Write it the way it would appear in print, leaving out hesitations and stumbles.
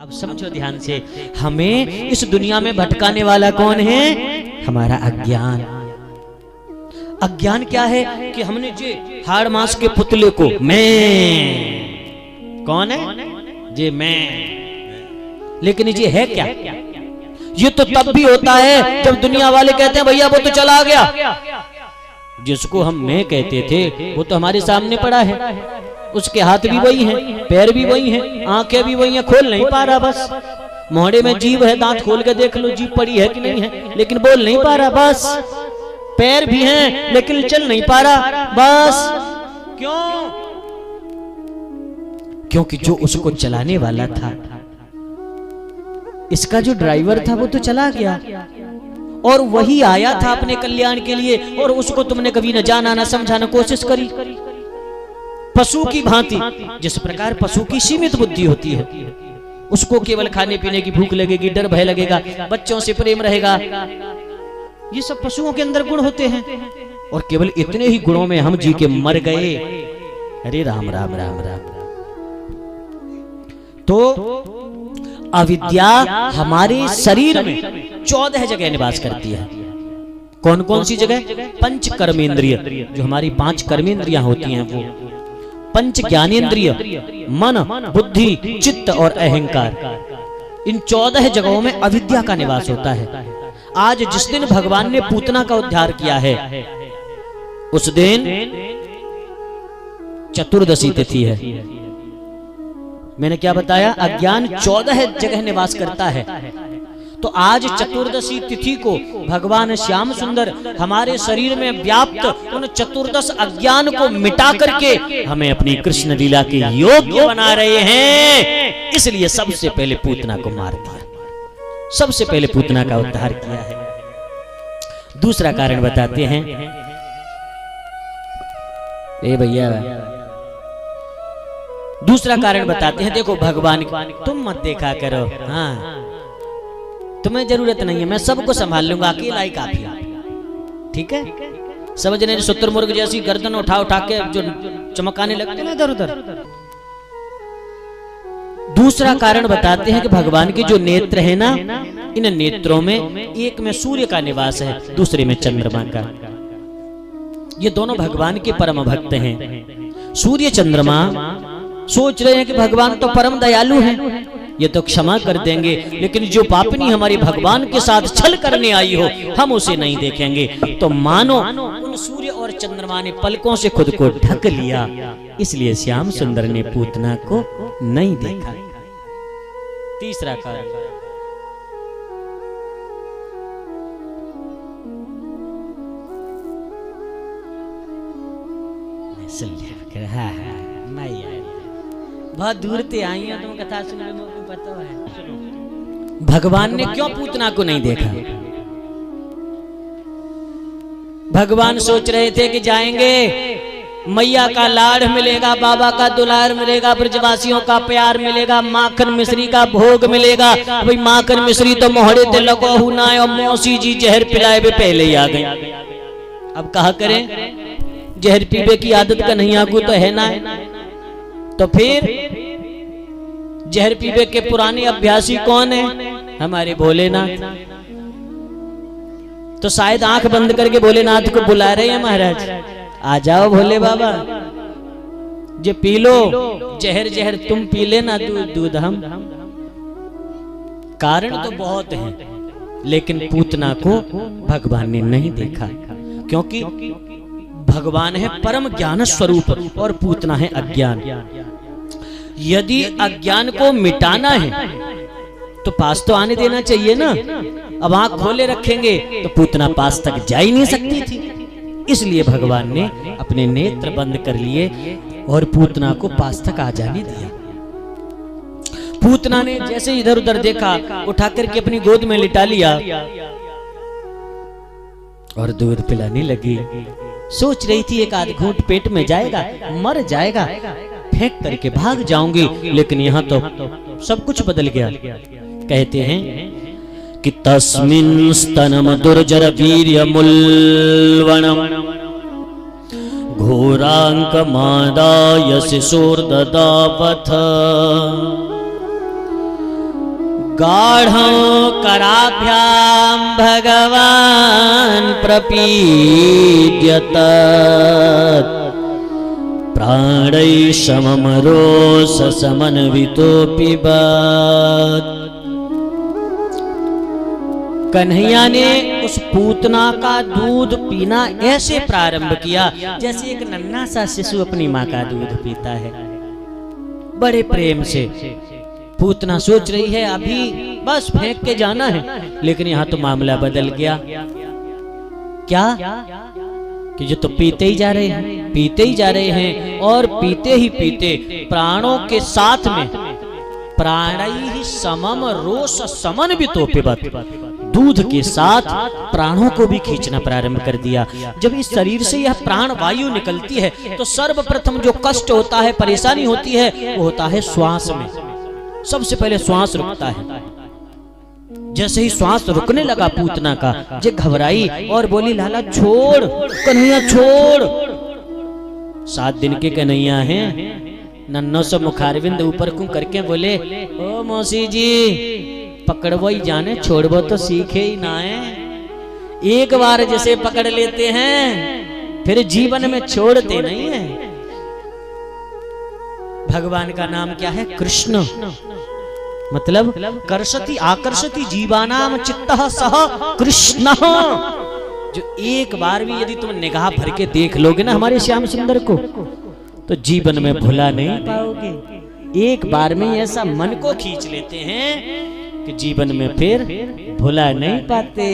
अब समझो ध्यान से, हमें इस दुनिया में भटकाने वाला कौन है? हमारा अज्ञान। अज्ञान क्या है कि हमने जे हाड़ मांस के पुतले को मैं, कौन है जे मैं, लेकिन ये है क्या? ये तो तब भी होता है जब दुनिया वाले कहते हैं भैया वो तो चला गया। जिसको हम मैं कहते थे वो तो हमारे सामने पड़ा है, उसके हाथ भी वही हैं, पैर भी वही हैं, आंखें भी वही हैं, खोल नहीं पा रहा बस। मोहड़े में जीभ है, दांत खोल के देख लो जीभ पड़ी है कि नहीं है, लेकिन बोल नहीं पा रहा बस। पैर भी हैं लेकिन चल नहीं पा रहा बस। क्यों? क्योंकि जो उसको चलाने वाला था, इसका जो ड्राइवर था वो तो चला गया, और वही आया था अपने कल्याण के लिए, और उसको तुमने कभी न जाना न समझा न कोशिश करी। पशु की भांति, जिस प्रकार पशु की सीमित बुद्धि होती है, उसको केवल खाने पीने की भूख लगेगी, डर भय लगेगा, बच्चों से प्रेम रहेगा, ये सब पशुओं के अंदर गुण होते हैं। और केवल इतने ही गुणों में हम जी के मर गए। अरे राम राम राम राम। तो अविद्या हमारे शरीर में 14 जगह निवास करती है। कौन कौन सी जगह? पंच कर्मेंद्रिय, जो हमारी 5 कर्मेंद्रियां होती हैं, वो पंच ज्ञानेंद्रिय, मन, बुद्धि, चित्त और अहंकार। इन 14 जगहों में अविद्या का निवास होता है। आज जिस दिन भगवान ने पूतना का उद्धार किया है, उस दिन चतुर्दशी तिथि है। मैंने क्या बताया? अज्ञान 14 जगह निवास करता है। तो आज चतुर्दशी तिथि को भगवान श्याम सुंदर हमारे शरीर में व्याप्त उन चतुर्दश अज्ञान को मिटा करके हमें अपनी कृष्ण लीला के योग्य बना रहे हैं। इसलिए सबसे पहले पूतना को मार दिया, सबसे पहले पूतना का उद्धार किया है। दूसरा कारण बताते हैं। ए भैया, दूसरा कारण बताते हैं। देखो भगवान, तुम मत देखा करो, हाँ तुम्हें जरूरत नहीं है, मैं सबको संभाल लूंगा, अकेला ही काफी है, ठीक है? समझने शुतुरमुर्ग जैसी गर्दन उठा उठा के जो चमकाने लगते ना इधर उधर। दूसरा कारण बताते हैं कि भगवान के जो नेत्र है ना, इन नेत्रों में एक में सूर्य का निवास है, दूसरे में चंद्रमा का। ये दोनों भगवान के परम भक्त हैं। सूर्य चंद्रमा सोच रहे हैं कि भगवान तो परम दयालु हैं, ये तो क्षमा कर देंगे, लेकिन जो पापनी हमारी भगवान के साथ छल करने आई हो, हम उसे नहीं देखेंगे। तो मानो उन सूर्य और चंद्रमा ने पलकों से खुद को ढक लिया, इसलिए श्याम सुंदर ने पूतना को नहीं देखा। तीसरा कारण, बहुत दूर से आई हो तुम कथा सुनने में, पता है भगवान ने क्यों पूतना को नहीं देखा? भगवान सोच रहे थे कि जाएंगे, मैया का लाड़ मिलेगा, बाबा का दुलार मिलेगा, ब्रजवासियों का प्यार मिलेगा, माखन मिश्री का भोग मिलेगा। भाई माखन मिश्री तो मोहड़े ते लगो हुना है, और मौसी जी जहर पिलाए भी पहले ही आ गए। अब कहा करें, जहर पीबे की आदत का नहीं आगू तो है ना, तो फिर जहर पीबे के पुराने अभ्यासी कौन है? हमारे भोलेनाथ। तो शायद आंख बंद करके भोलेनाथ को बुला रहे हैं, महाराज आ जाओ भोले बाबा, जे पी लो जहर, जहर तुम पी लेना, दूध दूध हम। कारण तो बहुत हैं, लेकिन पूतना को भगवान ने नहीं देखा, क्योंकि भगवान है परम ज्ञान स्वरूप और पूतना है अज्ञान। यदि अज्ञान को मिटाना है तो पास तो आने देना चाहिए ना। अब आंख खोले रखेंगे तो पूतना पास तक जा ही नहीं सकती थी, इसलिए भगवान ने अपने नेत्र बंद कर लिए और पूतना को पास तक आ जाने दिया। पूतना ने जैसे इधर उधर देखा, उठा करके अपनी गोद में लिटा लिया और दूध पिलाने लगी। सोच रही थी एक आध घूंट पेट में जाएगा, मर जाएगा, फेंक करके भाग जाऊंगी, लेकिन यहाँ तो सब कुछ बदल गया। कहते हैं कि तस्मिन् स्तनम दुर्जर वीर्य मुल्वणम घोरांक मादाय शिशोर्ददावथ गाढ़ं कराभ्यां भगवान् प्रपीड्यत प्राणैः समं रोषसमन्वितोऽपि बत। कन्हैया ने उस पूतना का दूध पीना ऐसे प्रारंभ किया जैसे एक नन्हा सा शिशु अपनी माँ का दूध पीता है, बड़े प्रेम से। पूतना सोच रही है अभी बस फेंक के जाना है, लेकिन यहाँ तो मामला बदल गया। क्या कि जो तो पीते ही जा रहे हैं, पीते ही जा रहे हैं, और पीते ही पीते प्राणों के साथ में प्राणैः समम रोष समन्वितोऽपि बत, दूध के साथ प्राणों को भी खींचना प्रारंभ कर दिया। जब इस शरीर से यह प्राण वायु निकलती है तो सर्वप्रथम जो कष्ट होता है, परेशानी होती है, वो होता है श्वास में। सबसे पहले श्वास रुकता है। जैसे ही श्वास रुकने लगा पूतना का, जे घबराई और बोली लाला छोड़, कन्हैया छोड़। 7 दिन के कन्हैया हैं, नन्नो से मुखारविंद ऊपर को करके बोले ओ मौसी जी पकड़बो ही जाने, छोड़बो तो सीखे ही ना है। एक बार जैसे पकड़ लेते हैं फिर जीवन में छोड़ते नहीं है। भगवान का नाम क्या है? कृष्ण। मतलब कर्षति आकर्षति जीवानाम चित्तः सह कृष्ण। जो एक बार भी यदि तुम निगाह भर के देख लोगे ना हमारे श्याम सुंदर को, तो जीवन में भुला नहीं पाओगे। एक बार में ऐसा मन को खींच लेते हैं कि जीवन में फिर भुला नहीं पाते।